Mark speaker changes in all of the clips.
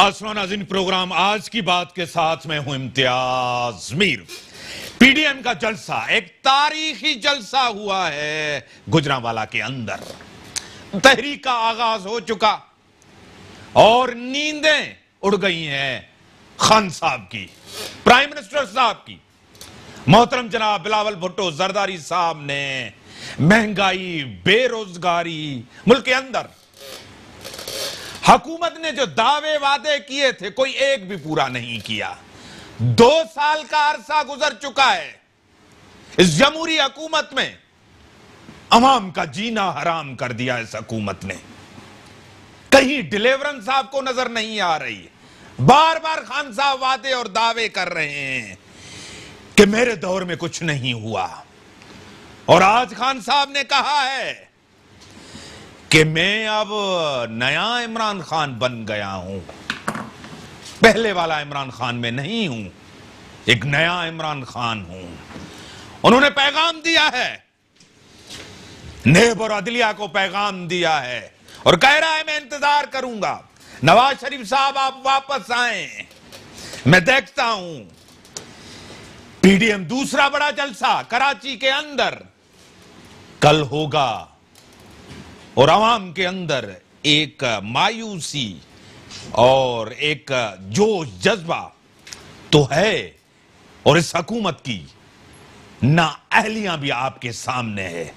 Speaker 1: آسمان ناظرین پروگرام آج کی بات کے ساتھ میں ہوں امتیاز میر۔ پی ڈی ایم کا جلسہ ایک تاریخی جلسہ ہوا ہے گجرانوالہ کے اندر۔ تحریک کا آغاز ہو چکا اور نیندیں اڑ گئی ہیں خان صاحب کی، پرائم منسٹر صاحب کی۔ محترم جناب بلاول بھٹو زرداری صاحب نے مہنگائی، بے روزگاری ملک کے اندر حکومت نے جو دعوے وعدے کیے تھے کوئی ایک بھی پورا نہیں کیا۔ 2 سال کا عرصہ گزر چکا ہے، اس جمہوری حکومت میں عوام کا جینا حرام کر دیا اس حکومت نے۔ کہیں ڈیلیورنس آپ کو نظر نہیں آ رہی، بار بار خان صاحب وعدے اور دعوے کر رہے ہیں کہ میرے دور میں کچھ نہیں ہوا، اور آج خان صاحب نے کہا ہے کہ میں اب نیا عمران خان بن گیا ہوں، پہلے والا عمران خان میں نہیں ہوں، ایک نیا عمران خان ہوں۔ انہوں نے پیغام دیا ہے، نیب اور عدلیہ کو پیغام دیا ہے اور کہہ رہا ہے میں انتظار کروں گا نواز شریف صاحب آپ واپس آئیں، میں دیکھتا ہوں۔ پی ڈی ایم دوسرا بڑا جلسہ کراچی کے اندر کل ہوگا، اور عوام کے اندر ایک مایوسی اور ایک جوش جذبہ تو ہے، اور اس حکومت کی نااہلیاں بھی آپ کے سامنے ہے۔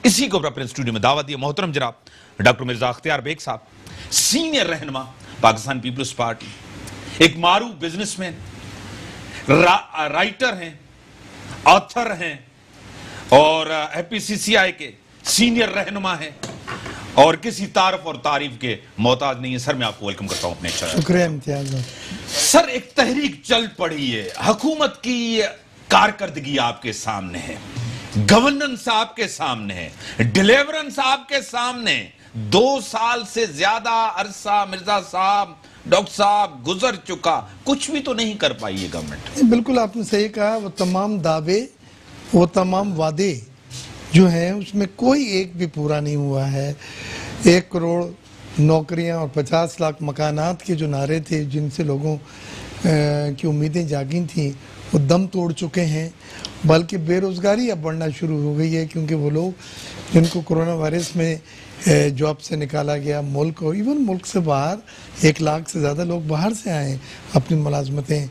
Speaker 1: اسی کو اپنے اسٹوڈیو میں دعوت دی محترم جناب ڈاکٹر مرزا اختیار بیگ صاحب، سینئر رہنما پاکستان پیپلز پارٹی، ایک معروف بزنس مین، رائٹر ہیں، آتھر ہیں، اور پی سی سی آئی کے سینئر رہنما ہے، اور کسی تعارف اور تعریف کے محتاج نہیں ہے۔ سر میں آپ کو ویلکم کرتا ہوں اپنے چینل۔
Speaker 2: شکریہ امتیاز۔
Speaker 1: سر ایک تحریک چل پڑی ہے، حکومت کی کارکردگی آپ کے سامنے ہے، گورننس آپ کے سامنے ہے، ڈیلیورنس آپ کے سامنے۔ 2 سال سے زیادہ عرصہ مرزا صاحب، ڈاکٹر صاحب گزر چکا، کچھ بھی تو نہیں کر پائی یہ گورنمنٹ۔
Speaker 2: بالکل آپ نے صحیح کہا، وہ تمام دعوے، وہ تمام وعدے جو ہیں اس میں کوئی ایک بھی پورا نہیں ہوا ہے۔ 1 کروڑ نوکریاں اور 50 لاکھ مکانات کے جو نعرے تھے جن سے لوگوں کی امیدیں جاگی تھیں وہ دم توڑ چکے ہیں، بلکہ بے روزگاری اب بڑھنا شروع ہو گئی ہے، کیونکہ وہ لوگ جن کو کرونا وائرس میں جاب سے نکالا گیا، ملک اور ایون ملک سے باہر 1 لاکھ سے زیادہ لوگ باہر سے آئے ہیں، اپنی ملازمتیں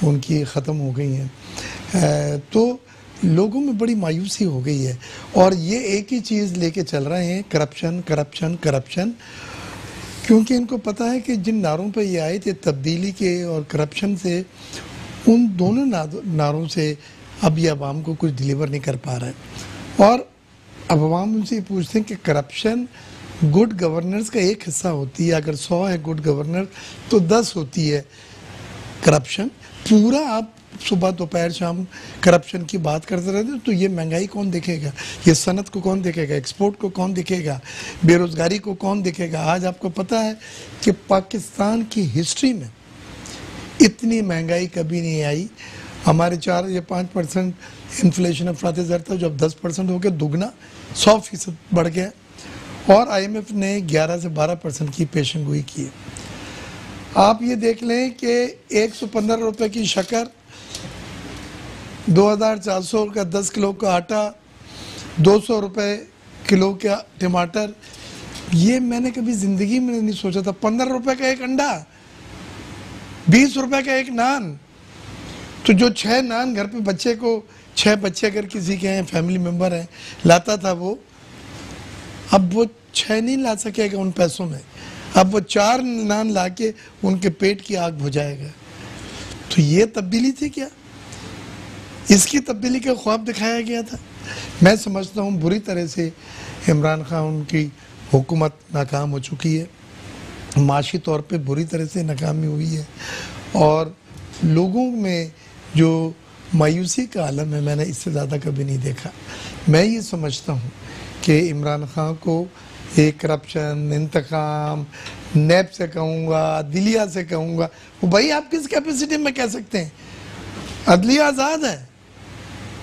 Speaker 2: ان کی ختم ہو گئی ہیں، تو لوگوں میں بڑی مایوسی ہو گئی ہے، اور یہ ایک ہی چیز لے کے چل رہے ہیں، کرپشن کرپشن کرپشن، کیونکہ ان کو پتہ ہے کہ جن نعروں پہ یہ آئے تھے تبدیلی کے اور کرپشن سے، ان دونوں نعروں سے اب یہ عوام کو کچھ ڈیلیور نہیں کر پا رہا ہے، اور اب عوام ان سے یہ پوچھتے ہیں کہ کرپشن گڈ گورنرز کا ایک حصہ ہوتی ہے، اگر 100 ہے گڈ گورنر تو 10 ہوتی ہے کرپشن۔ پورا آپ صبح دوپہر شام کرپشن کی بات کرتے رہتے تو یہ مہنگائی کون دیکھے گا، یہ صنعت کو کون دیکھے گا، ایکسپورٹ کو کون دیکھے گا، بے روزگاری کو کون دیکھے گا۔ آج آپ کو پتہ ہے کہ پاکستان کی ہسٹری میں اتنی مہنگائی کبھی نہیں آئی، ہمارے 4 یا 5% انفلیشن افراط زر تھا، جو اب 10% ہو گیا، دگنا 100% بڑھ گیا، اور آئی ایم ایف نے 11 سے 12% کی پیشن گوئی کی ہے۔ آپ یہ دیکھ لیں کہ 115 روپے کی شکر، 2400 کا 10 کلو کا آٹا، 200 روپے کلو کا ٹماٹر، یہ میں نے کبھی زندگی میں نہیں سوچا تھا۔ 15 روپے کا ایک انڈا، 20 روپے کا ایک نان، تو جو 6 نان گھر پہ بچے کو، 6 بچے اگر کسی کے ہیں فیملی ممبر ہیں لاتا تھا وہ، اب وہ 6 نہیں لا سکے گا ان پیسوں میں، اب وہ 4 نان لا کے ان کے پیٹ کی آگ بجھائے گا۔ تو یہ تبدیلی تھی کیا؟ اس کی تبدیلی کا خواب دکھایا گیا تھا۔ میں سمجھتا ہوں بری طرح سے عمران خان کی حکومت ناکام ہو چکی ہے، معاشی طور پہ بری طرح سے ناکامی ہوئی ہے، اور لوگوں میں جو مایوسی کا عالم ہے میں نے اس سے زیادہ کبھی نہیں دیکھا۔ میں یہ سمجھتا ہوں کہ عمران خان کو ایک کرپشن، انتقام، نیب سے کہوں گا، عدلیہ سے کہوں گا، وہ بھائی آپ کس کیپیسٹی میں کہہ سکتے ہیں؟ عدلیہ آزاد ہے،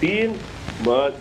Speaker 3: 3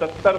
Speaker 3: 70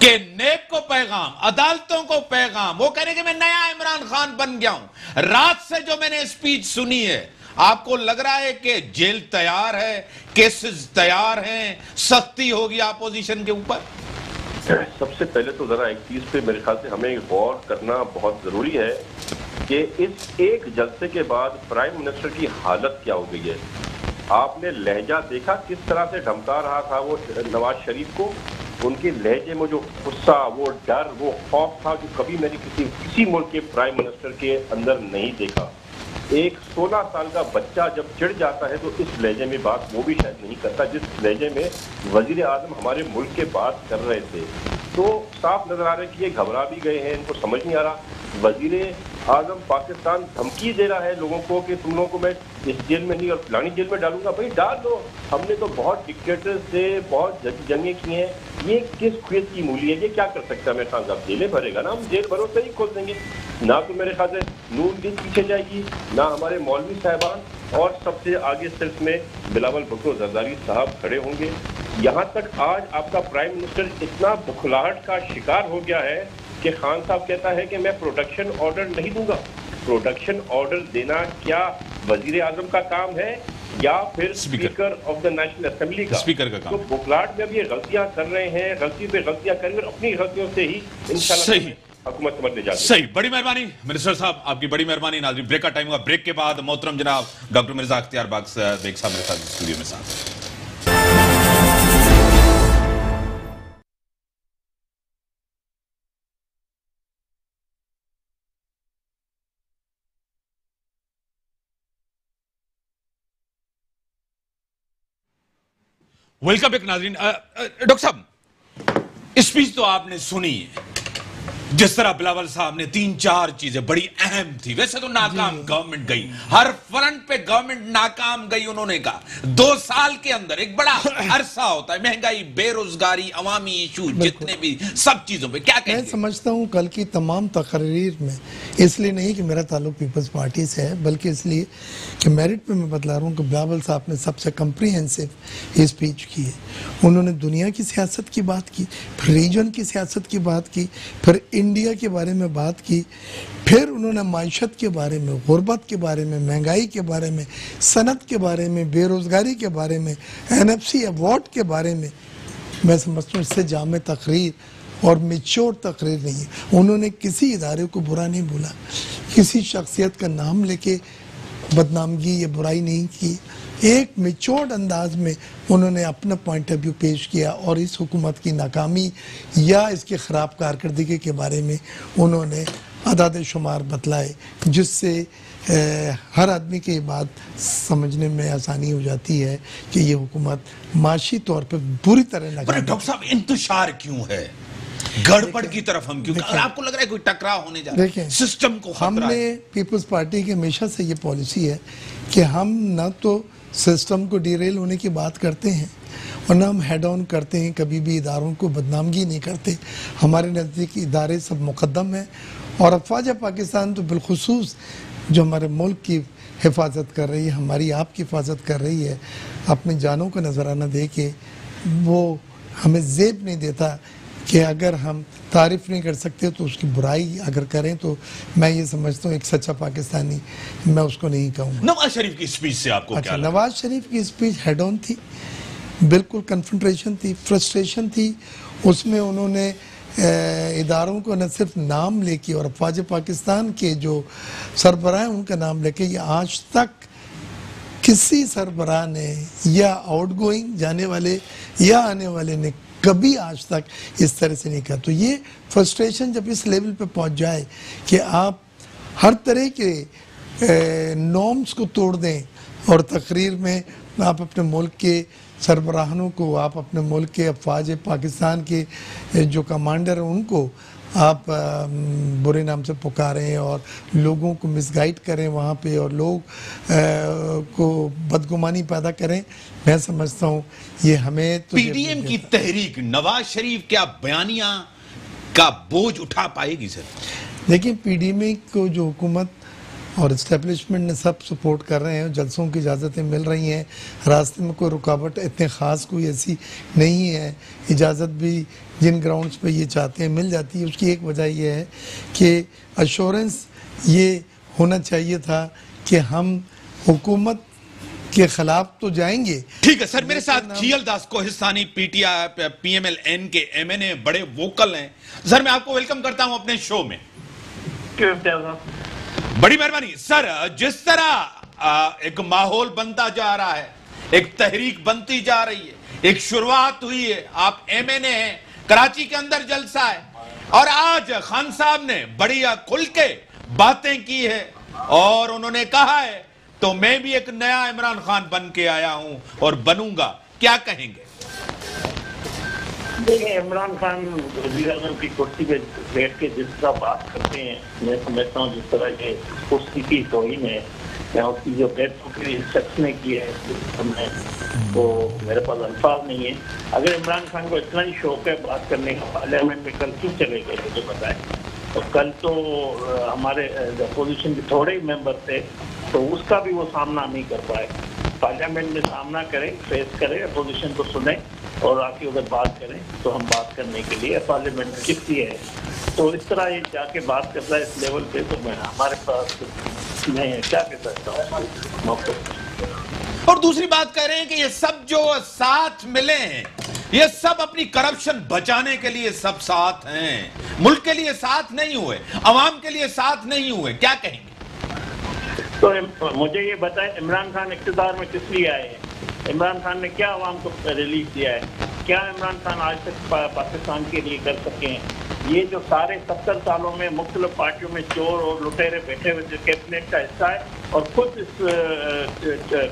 Speaker 1: کہ نیب کو پیغام، عدالتوں کو پیغام، وہ کہہ رہے کہ میں نیا عمران خان بن گیا ہوں۔ رات سے جو میں نے اسپیچ سنی ہے، آپ کو لگ رہا ہے کہ جیل تیار ہے، کیسز تیار ہیں، سختی ہوگی اپوزیشن کے اوپر؟
Speaker 3: سب سے پہلے تو ذرا ایک چیز پہ میرے خیال سے ہمیں غور کرنا بہت ضروری ہے کہ اس ایک جلسے کے بعد پرائم منسٹر کی حالت کیا ہو گئی ہے۔ آپ نے لہجہ دیکھا کس طرح سے دھمکا رہا تھا وہ نواز شریف کو؟ ان کے لہجے میں جو غصہ، وہ ڈر، وہ خوف تھا جو کبھی میں نے کسی ملک کے پرائم منسٹر کے اندر نہیں دیکھا۔ ایک 16 سال کا بچہ جب چڑھ جاتا ہے تو اس لہجے میں بات وہ بھی شاید نہیں کرتا جس لہجے میں وزیر اعظم ہمارے ملک کے بات کر رہے تھے۔ تو صاف نظر آ رہا ہے کہ یہ گھبرا بھی گئے ہیں، ان کو سمجھ نہیں آ رہا۔ وزیر اعظم پاکستان دھمکی دے رہا ہے لوگوں کو کہ تم لوگوں کو میں اس جیل میں نہیں اور فلانی جیل میں ڈالوں گا۔ بھائی ڈال دو، ہم نے تو بہت ڈکٹیٹر سے بہت جنگیں کی ہیں، یہ کس کھیت کی مولی ہے؟ یہ کیا کر سکتا ہے؟ میرے خیال سے آپ جیلیں بھرے گا نا، ہم جیل بھرو سے ہی کھول دیں گے۔ نہ تو میرے خیال سے نون لیگ پیچھے جائے گی، نہ ہمارے مولوی صاحبان، اور سب سے آگے صرف میں بلاول بھٹو زرداری صاحب کھڑے ہوں گے۔ یہاں تک آج آپ کا پرائم منسٹر اتنا بکھلاہٹ کا شکار ہو گیا ہے کہ خان صاحب کہتا ہے کہ میں پروٹیکشن آرڈر نہیں دوں گا۔ پروٹیکشن آرڈر دینا کیا وزیر اعظم کا کام ہے یا پھر speaker of the national assembly کا؟
Speaker 1: اسپیکر کا کام۔
Speaker 3: تو بکھلاہٹ میں اب یہ غلطیاں کر رہے ہیں، غلطی پہ غلطیاں کریں اور اپنی غلطیوں سے ہی انشاءاللہ
Speaker 1: صحیح
Speaker 3: حکومت سمجھنے جاتے ہیں۔
Speaker 1: صحیح، بڑی مہربانی منسٹر صاحب، آپ کی بڑی مہربانی۔ ناظرین بریک کا ٹائم ہوا، بریک کے بعد محترم جناب ڈاکٹر مرزا اختیار بیگ صاحب میرے ساتھ اسٹوڈیو میں ساتھ۔ ویلکم بیک ناظرین۔ ڈاکٹر صاحب، اسپیچ تو آپ نے سنی ہے، جس طرح بلاول صاحب نے 3-4 چیزیں بڑی اہم تھی۔ ویسے تو ناکام گورنمنٹ گئی، ہر فرنٹ پہ گورنمنٹ ناکام گئی۔ انہوں نے کہا 2 سال کے اندر ایک بڑا عرصہ ہوتا ہے، مہنگائی، بے روزگاری، عوامی ایشو، جتنے بھی سب چیزوں پہ کیا کہیں گے؟
Speaker 2: میں سمجھتا ہوں کل کی تمام تقریر میں، اس لیے نہیں کہ میرا تعلق پیپلز پارٹی سے ہے، بلکہ اس لیے کہ میرٹ پہ میں بتلا رہا ہوں کہ بلاول صاحب نے سب سے کمپریہنسو اسپیچ کی ہے۔ انہوں نے دنیا کی سیاست کی بات کی، پھر ریجن کی سیاست کی بات کی، پھر انڈیا کے بارے میں بات کی، پھر انہوں نے معیشت کے بارے میں، غربت کے بارے میں، مہنگائی کے بارے میں، صنعت کے بارے میں، بے روزگاری کے بارے میں، NFC ایوارڈ کے بارے میں۔ میں سمجھتا ہوں اس سے جامع تقریر اور میچور تقریر نہیں ہے۔ انہوں نے کسی ادارے کو برا نہیں بولا، کسی شخصیت کا نام لے کے بدنامگی یا برائی نہیں کی، ایک میچورڈ انداز میں انہوں نے اپنا پوائنٹ آف ویو پیش کیا اور اس حکومت کی ناکامی یا اس کے خراب کارکردگی کے بارے میں انہوں نے اعداد شمار بتلائے، جس سے ہر آدمی کی بات سمجھنے میں آسانی ہو جاتی ہے کہ یہ حکومت معاشی طور پہ بری طرح ناکام ہے۔
Speaker 1: ڈاکٹر صاحب، انتشار کیوں ہے؟ گڑبڑ کی طرف ہم کیوں؟ آپ کو لگ رہا ہے کوئی ٹکراؤ ہونے جا رہا ہے؟ سسٹم کو خطرہ ہے۔
Speaker 2: ہم نے پیپلز پارٹی کی ہمیشہ سے یہ پالیسی ہے کہ ہم نہ تو سسٹم کو ڈیریل ہونے کی بات کرتے ہیں اور نہ ہم ہیڈ آن کرتے ہیں، کبھی بھی اداروں کو بدنامگی نہیں کرتے۔ ہمارے نزدیک ادارے سب مقدم ہیں اور افواج پاکستان تو بالخصوص جو ہمارے ملک کی حفاظت کر رہی ہے، ہماری آپ کی حفاظت کر رہی ہے، اپنے جانوں کا نذرانہ دے کے، وہ ہمیں زیب نہیں دیتا کہ اگر ہم تعریف نہیں کر سکتے تو اس کی برائی اگر کریں تو میں یہ سمجھتا ہوں ایک سچا پاکستانی میں اس کو نہیں کہوں گا۔
Speaker 1: نواز شریف کی اسپیچ سے آپ کو کیا لگا؟
Speaker 2: نواز شریف کی اسپیچ ہیڈ آن تھی، بالکل کنفرنٹریشن تھی، فرسٹریشن تھی۔ اس میں انہوں نے اداروں کو نہ صرف نام لے کے اور افواج پاکستان کے جو سربراہ ہیں ان کا نام لے کے، یہ آج تک کسی سربراہ نے یا آؤٹ گوئنگ جانے والے یا آنے والے نے کبھی آج تک اس طرح سے نہیں کہا۔ تو یہ فرسٹریشن جب اس لیول پہ پہنچ جائے کہ آپ ہر طرح کے نارمز کو توڑ دیں اور تقریر میں آپ اپنے ملک کے سربراہانوں کو، آپ اپنے ملک کے افواج پاکستان کے جو کمانڈر ہیں ان کو آپ برے نام سے پکاریں اور لوگوں کو مس گائیڈ کریں وہاں پہ اور لوگ کو بدگمانی پیدا کریں، میں سمجھتا ہوں یہ ہمیں تو
Speaker 1: پی ڈی ایم کی تحریک نواز شریف کیا بیانیہ کا بوجھ اٹھا پائے گی سر؟
Speaker 2: لیکن پی ڈی ایم کو جو حکومت اور اسٹیبلشمنٹ نے سب سپورٹ کر رہے ہیں، جلسوں کی اجازتیں مل رہی ہیں، راستے میں کوئی رکاوٹ اتنے خاص کوئی ایسی نہیں ہے، اجازت بھی جن گراؤنڈز پہ یہ چاہتے ہیں مل جاتی ہے۔ اس کی ایک وجہ یہ ہے کہ ایشورنس یہ ہونا چاہیے تھا کہ ہم حکومت کے خلاف تو جائیں گے۔
Speaker 1: ٹھیک ہے سر، میرے ساتھ Khel Das Kohistani P M L N کے ایم این اے بڑے ووکل ہیں۔ سر میں آپ کو ویلکم کرتا ہوں اپنے شو میں۔ بڑی مہربانی سر، جس طرح ایک ماحول بنتا جا رہا ہے، ایک تحریک بنتی جا رہی ہے، ایک شروعات ہوئی ہے، آپ ایم این اے ہیں، کراچی کے اندر جلسہ ہے، اور آج خان صاحب نے بڑی کھل کے باتیں کی ہے اور انہوں نے کہا ہے تو میں بھی ایک نیا عمران خان بن کے آیا ہوں اور بنوں گا، کیا کہیں گے؟
Speaker 4: دیکھیں، عمران خان وزیر اعظم کی کرسی پہ بیٹھ کے جس طرح بات کرتے ہیں، میں سمجھتا ہوں جس طرح یہ کرسی کی توہین ہے یا اس کی جو بیٹھوں کے شخص نے کی ہے وہ میرے پاس الفاظ نہیں ہے۔ اگر عمران خان کو اتنا ہی شوق ہے بات کرنے کا، پارلیمنٹ میں کل کیوں چلے گئے مجھے بتائیں؟ تو کل تو ہمارے اپوزیشن کے تھوڑے ہی ممبر تھے تو اس کا بھی وہ سامنا نہیں کر پائے۔ پارلیمنٹ میں سامنا کریں، فیس کریں، اپوزیشن کو سنیں اور آ کے اگر بات کریں تو ہم بات کرنے کے لیے پارلیمنٹ کسی ہے۔ تو اس طرح یہ جا کے بات کرتا ہے اس لیول پہ، تو میں ہمارے پاس میں کیا کہہ سکتا ہوں موقع۔
Speaker 1: اور دوسری بات کہہ رہے ہیں کہ یہ سب جو ساتھ ملے ہیں، یہ سب اپنی کرپشن بچانے کے لیے سب ساتھ ہیں، ملک کے لیے ساتھ نہیں ہوئے، عوام کے لیے ساتھ نہیں ہوئے، کیا کہیں گے؟
Speaker 4: تو مجھے یہ بتائیں، عمران خان اقتدار میں کس لیے آئے ہیں؟ عمران خان نے کیا عوام کو ریلیف دیا ہے؟ کیا عمران خان آج تک پاکستان کے لیے کر سکے ہیں؟ یہ جو سارے 70 سالوں میں مختلف پارٹیوں میں چور اور لٹیرے بیٹھے ہوئے جو کیبنٹ کا حصہ ہے اور خود اس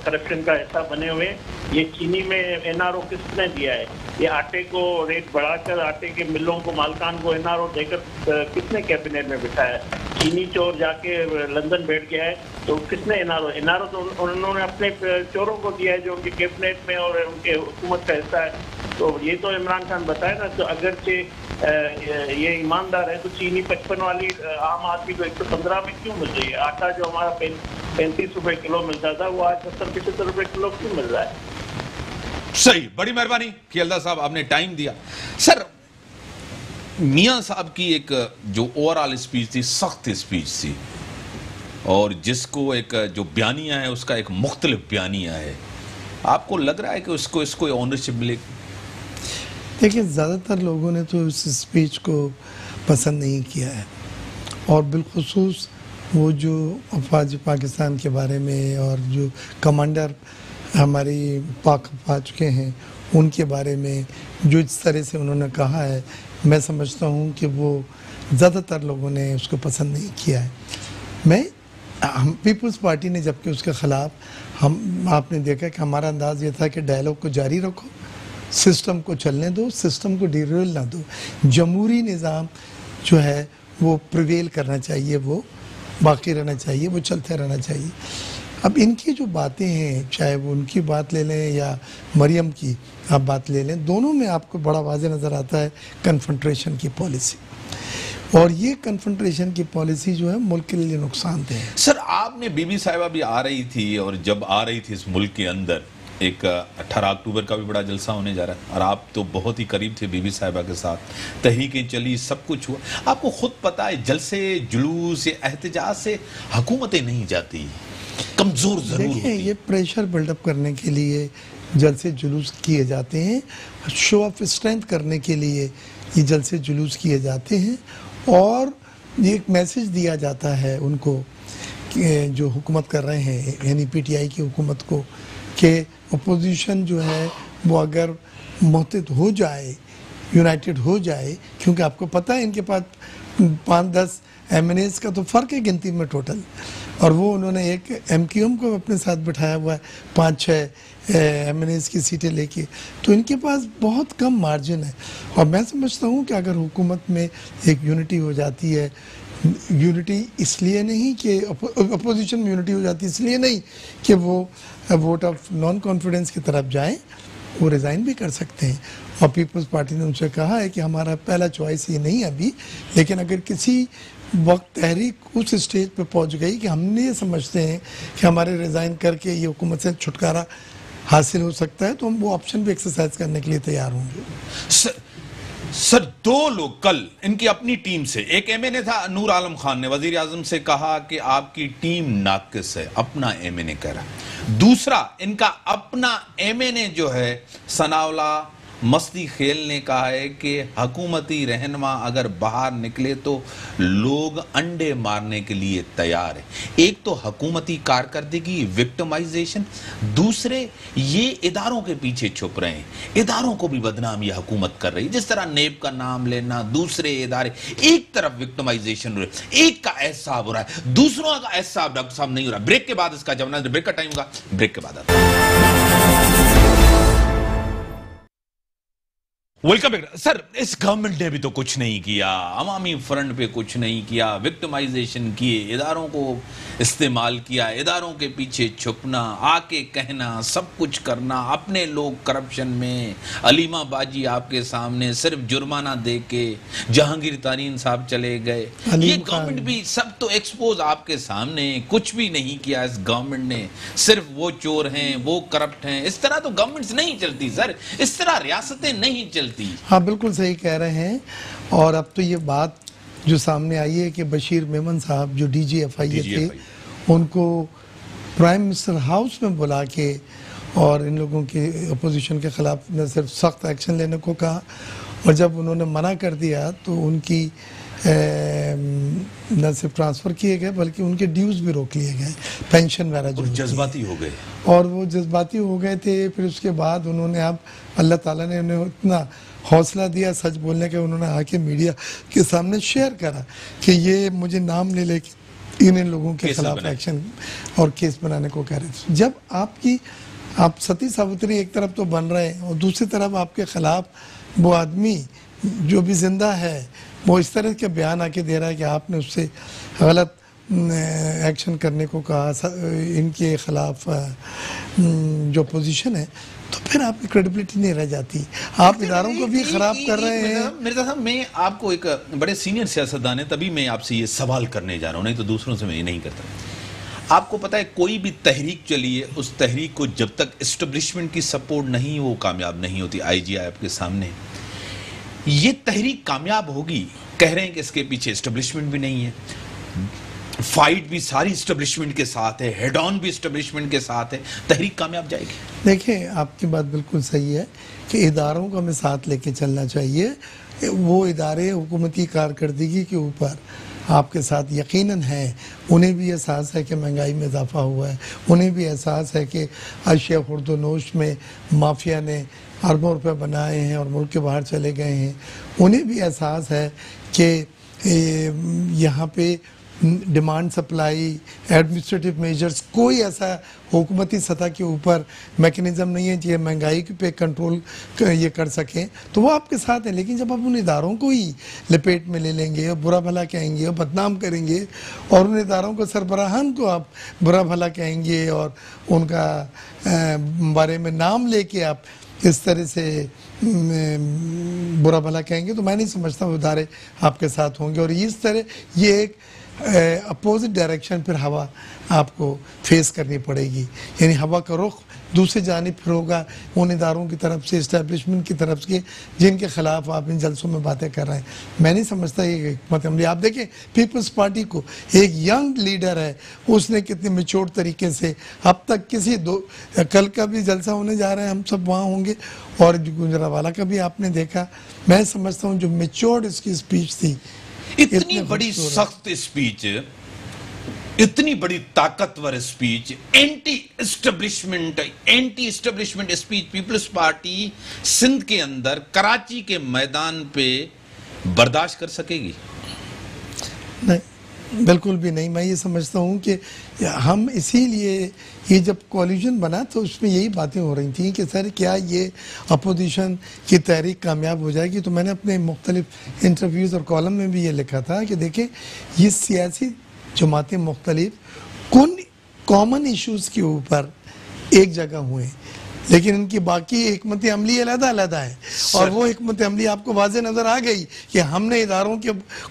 Speaker 4: کرپشن کا حصہ بنے ہوئے، یہ چینی میں این آر او کس نے دیا ہے؟ یہ آٹے کو ریٹ بڑھا کر آٹے کے ملوں کو مالکان کو این آر او دے کر کس نے کیبنٹ میں بٹھایا ہے؟ چینی چور جا کے لندن بیٹھ گیا ہے تو کس نے این آر او تو انہوں نے اپنے چوروں کو دیا ہے جو ان کے کیبنٹ میں اور ان کے حکومت کا حصہ ہے۔ تو یہ تو عمران خان بتائے نا، تو اگرچہ یہ ایماندار ہے تو چینی 55 والی عام آدمی کو 115 میں کیوں مل رہی ہے؟ آٹا جو ہمارا 35 روپے کلو ملتا تھا وہ آج 70-75 روپے کلو کیوں مل رہا ہے؟
Speaker 1: صحیح، بڑی مہربانی کھیلدہ صاحب، آپ نے ٹائم دیا۔ سر، میاں صاحب کی ایک جو اوورآل اسپیچ تھی، سخت اسپیچ تھی، اور جس کو ایک جو بیانیہ ہے اس کا ایک مختلف بیانیہ ہے، آپ کو لگ رہا ہے کہ اس کو آنرشپ ملے گی؟
Speaker 2: دیکھیں، زیادہ تر لوگوں نے تو اس اسپیچ کو پسند نہیں کیا ہے، اور بالخصوص وہ جو افواج پاکستان کے بارے میں اور جو کمانڈر ہماری پاک افواج کے ہیں ان کے بارے میں جو اس طرح سے انہوں نے کہا ہے، میں سمجھتا ہوں کہ وہ زیادہ تر لوگوں نے اس کو پسند نہیں کیا ہے۔ ہم پیپلز پارٹی نے جبکہ اس کے خلاف آپ نے دیکھا کہ ہمارا انداز یہ تھا کہ ڈائلاگ کو جاری رکھو، سسٹم کو چلنے دو، سسٹم کو ڈیریل نہ دو، جمہوری نظام جو ہے وہ پریویل کرنا چاہیے، وہ باقی رہنا چاہیے، وہ چلتے رہنا چاہیے۔ اب ان کی جو باتیں ہیں، چاہے وہ ان کی بات لے لیں یا مریم کی آپ بات لے لیں، دونوں میں آپ کو بڑا واضح نظر آتا ہے کنفرنٹریشن کی پالیسی، اور یہ کنفرنٹریشن کی پالیسی جو ہے ملک کے لیے نقصان دہ ہے۔
Speaker 1: سر، آپ نے بی بی صاحبہ بھی آ رہی تھی، اور جب آ رہی تھی اس ملک کے اندر ایک 18 اکتوبر کا بھی بڑا جلسہ ہونے جا رہا ہے، اور آپ تو بہت ہی قریب تھے بی بی صاحبہ کے ساتھ، تحریکیں چلی، سب کچھ ہوا۔ آپ کو خود پتا ہے جلسے، جلوس، احتجاج سے حکومتیں نہیں جاتی، کمزور ضرور ہوتی۔
Speaker 2: دیکھیں، یہ پریشر بلڈ اپ کرنے کے لیے جلسے جلوس کیے جاتے ہیں، شو آف اسٹرینتھ کرنے کے لیے یہ جلسے جلوس کیے جاتے ہیں، اور یہ ایک میسج دیا جاتا ہے ان کو جو حکومت کر رہے ہیں، یعنی پی ٹی آئی کی حکومت کو، کہ اپوزیشن جو ہے وہ اگر متحد ہو جائے، یونائٹڈ ہو جائے، کیونکہ آپ کو پتہ ہے ان کے پاس 5-10 ایم این ایز کا تو فرق ہے گنتی میں ٹوٹل، اور وہ انہوں نے ایک ایم کیو ایم کو اپنے ساتھ بٹھایا ہوا ہے 5-6 ایم این ایز کی سیٹیں لے کے، تو ان کے پاس بہت کم مارجن ہے۔ اور میں سمجھتا ہوں کہ اگر حکومت میں ایک یونٹی ہو جاتی ہے، یونٹی اس لیے نہیں کہ اپوزیشن میں یونٹی ہو جاتی اس لیے نہیں کہ وہ ووٹ آف نان کانفیڈنس کی طرف جائیں، وہ ریزائن بھی کر سکتے ہیں. اور پیپلز پارٹی نے ان سے کہا ہے کہ ہمارا پہلا چوائس یہ نہیں ہے ابھی، لیکن اگر کسی وقت تحریک اس اسٹیج پہ پہنچ گئی کہ ہم نے یہ سمجھتے ہیں کہ ہمارے ریزائن کر کے یہ حکومت سے چھٹکارا حاصل ہو سکتا ہے، تو ہم وہ آپشن بھی ایکسرسائز کرنے کے لیے تیار ہوں گے.
Speaker 1: سر 2 لوگ کل ان کی اپنی ٹیم سے، ایک ایم این اے تھا نور عالم خان نے وزیر اعظم سے کہا کہ آپ کی ٹیم ناقص ہے، اپنا ایم این اے کہہ رہا. دوسرا ان کا اپنا ایم این اے جو ہے ثناء اللہ مستی خیل نے کہا ہے کہ حکومتی رہنما اگر باہر نکلے تو لوگ انڈے مارنے کے لیے تیار ہیں. ایک تو حکومتی کارکردگی وکٹمائزیشن، دوسرے یہ اداروں کے پیچھے چھپ رہے ہیں، اداروں کو بھی بدنام یہ حکومت کر رہی ہے، جس طرح نیب کا نام لینا، دوسرے ادارے. ایک طرف وکٹمائزیشن ہو رہا ہے، ایک کا احساب ہو رہا ہے، دوسروں کا احساب ڈاکٹر صاحب نہیں ہو رہا. بریک کے بعد اس کا جواب، بریک کا ٹائم ہوگا، بریک کے بعد آتا ہے. Welcome back. سر اس گورنمنٹ نے بھی تو کچھ نہیں کیا، عوامی فرنٹ پہ کچھ نہیں کیا، وکٹمائزیشن کیے، اداروں کو استعمال کیا، اداروں کے پیچھے چھپنا، آ کے کہنا، سب کچھ کرنا، اپنے لوگ کرپشن میں. علیمہ باجی آپ کے سامنے صرف جرمانہ دے کے جہانگیر تارین صاحب چلے گئے. یہ گورنمنٹ بھی سب تو ایکسپوز آپ کے سامنے، کچھ بھی نہیں کیا اس گورنمنٹ نے، صرف وہ چور ہیں، وہ کرپٹ ہیں. اس طرح تو گورنمنٹس نہیں چلتی سر، اس طرح ریاستیں نہیں چلتی.
Speaker 2: ہاں بالکل صحیح کہہ رہے ہیں. اور اب تو یہ بات جو سامنے آئی ہے کہ بشیر میمن صاحب جو ڈی جی ایف آئی تھے، ان کو پرائم منسٹر ہاؤس میں بلا کے اور ان لوگوں کی اپوزیشن کے خلاف نہ صرف سخت ایکشن لینے کو کہا، اور جب انہوں نے منع کر دیا تو ان کی نہ صرف ٹرانسفر کیے گئے بلکہ ان کے ڈیوز بھی روک لیے گئے، پینشن وغیرہ جو
Speaker 1: جذباتی ہو گئے.
Speaker 2: اور وہ جذباتی ہو گئے تھے. پھر اس کے بعد انہوں نے اب اللہ تعالیٰ نے انہیں اتنا حوصلہ دیا سچ بولنے کے، انہوں نے آ کے میڈیا کے سامنے شیئر کرا کہ یہ مجھے نام لے لے کے ان لوگوں کے خلاف ایکشن اور کیس بنانے کو کہہ رہے تھے. جب آپ ستی ساوتری ایک طرف تو بن رہے ہیں اور دوسری طرف آپ کے خلاف وہ آدمی جو بھی زندہ ہے وہ اس طرح کے بیان آ کے دے رہا ہے کہ آپ نے اس سے غلط ایکشن کرنے کو کہا ان کے خلاف جو پوزیشن ہے، تو پھر آپ کی کریڈیبلٹی نہیں رہ جاتی. آپ اداروں کو بھی خراب کر رہے ہیں.
Speaker 1: مرزا صاحب میں آپ کو ایک بڑے سینئر سیاستدان ہیں، تبھی میں آپ سے یہ سوال کرنے جا رہا ہوں، نہیں تو دوسروں سے میں یہ نہیں کرتا. آپ کو پتہ ہے کوئی بھی تحریک چلی ہے، اس تحریک کو جب تک اسٹیبلشمنٹ کی سپورٹ نہیں وہ کامیاب نہیں ہوتی. آئی جی آپ کے سامنے یہ تحریک کامیاب ہوگی، کہہ رہے ہیں کہ اس کے پیچھے اسٹیبلشمنٹ بھی نہیں ہے، فائٹ بھی ساری اسٹیبلشمنٹ کے ساتھ ہے، ہیڈ آن بھی اسٹیبلشمنٹ کے ساتھ ہے، تحریک کامیاب جائے گی.
Speaker 2: دیکھیں آپ کی بات بالکل صحیح ہے کہ اداروں کو ہمیں ساتھ لے کے چلنا چاہیے. وہ ادارے حکومتی کارکردگی کے اوپر آپ کے ساتھ یقیناً ہیں، انہیں بھی احساس ہے کہ مہنگائی میں اضافہ ہوا ہے، انہیں بھی احساس ہے کہ اشیاء خورد و نوش میں مافیا نے اربوں روپے بنائے ہیں اور ملک کے باہر چلے گئے ہیں. انہیں بھی احساس ہے کہ یہاں پہ ڈیمانڈ سپلائی ایڈمنسٹریٹو میجرز کوئی ایسا حکومتی سطح کے اوپر میکنزم نہیں ہے جو مہنگائی پہ کنٹرول یہ کر سکیں، تو وہ آپ کے ساتھ ہیں. لیکن جب آپ ان اداروں کو ہی لپیٹ میں لے لیں گے اور برا بھلا کہیں گے اور بدنام کریں گے اور ان اداروں کو سربراہان کو آپ برا بھلا کہیں گے اور ان کا بارے میں نام لے کے آپ اس طرح سے برا بھلا کہیں گے، تو میں نہیں سمجھتا وہ ادارے آپ کے ساتھ ہوں گے. اور اس طرح یہ ایک اپوزٹ ڈائریکشن پھر ہوا آپ کو فیس کرنی پڑے گی، یعنی ہوا کا رخ دوسری جانب پھر ہوگا ان اداروں کی طرف سے، اسٹیبلشمنٹ کی طرف سے جن کے خلاف آپ ان جلسوں میں باتیں کر رہے ہیں. میں نہیں سمجھتا یہ حکمت عملی. آپ دیکھیں پیپلز پارٹی کو ایک ینگ لیڈر ہے، اس نے کتنے میچور طریقے سے اب تک کل کا بھی جلسہ ہونے جا رہا ہے، ہم سب وہاں ہوں گے، اور گجرانوالہ کا بھی آپ نے دیکھا. میں سمجھتا ہوں جو میچورڈ اس کی اسپیچ تھی،
Speaker 1: اتنی بڑی سخت اسپیچ، اتنی بڑی طاقتور speech, anti establishment speech Peoples Party Sindh کے اندر کراچی کے میدان پہ برداشت کر سکے گی؟
Speaker 2: نہیں، بالکل بھی نہیں. میں یہ سمجھتا ہوں کہ ہم اسی لیے یہ جب کولیشن بنا تو اس میں یہی باتیں ہو رہی تھیں کہ سر کیا یہ اپوزیشن کی تحریک کامیاب ہو جائے گی. تو میں نے اپنے مختلف انٹرویوز اور کالم میں بھی یہ لکھا تھا کہ دیکھیں یہ سیاسی جماعتیں مختلف کن کامن ایشوز کے اوپر ایک جگہ ہوئے. لیکن ان کی باقی حکمت عملی علیحدہ علیحدہ ہے، اور وہ حکمت عملی آپ کو واضح نظر آ گئی کہ ہم نے اداروں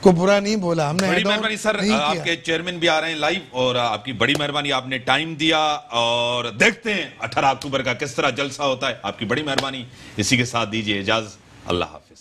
Speaker 2: کو برا نہیں بولا، ہم نے
Speaker 1: بڑی مہربانی سر، آپ کے چیئرمین بھی آ رہے ہیں لائیو، اور آپ کی بڑی مہربانی، آپ نے ٹائم دیا، اور دیکھتے ہیں 18 اکتوبر کا کس طرح جلسہ ہوتا ہے. آپ کی بڑی مہربانی. اسی کے ساتھ دیجیے اجازت. اللہ حافظ.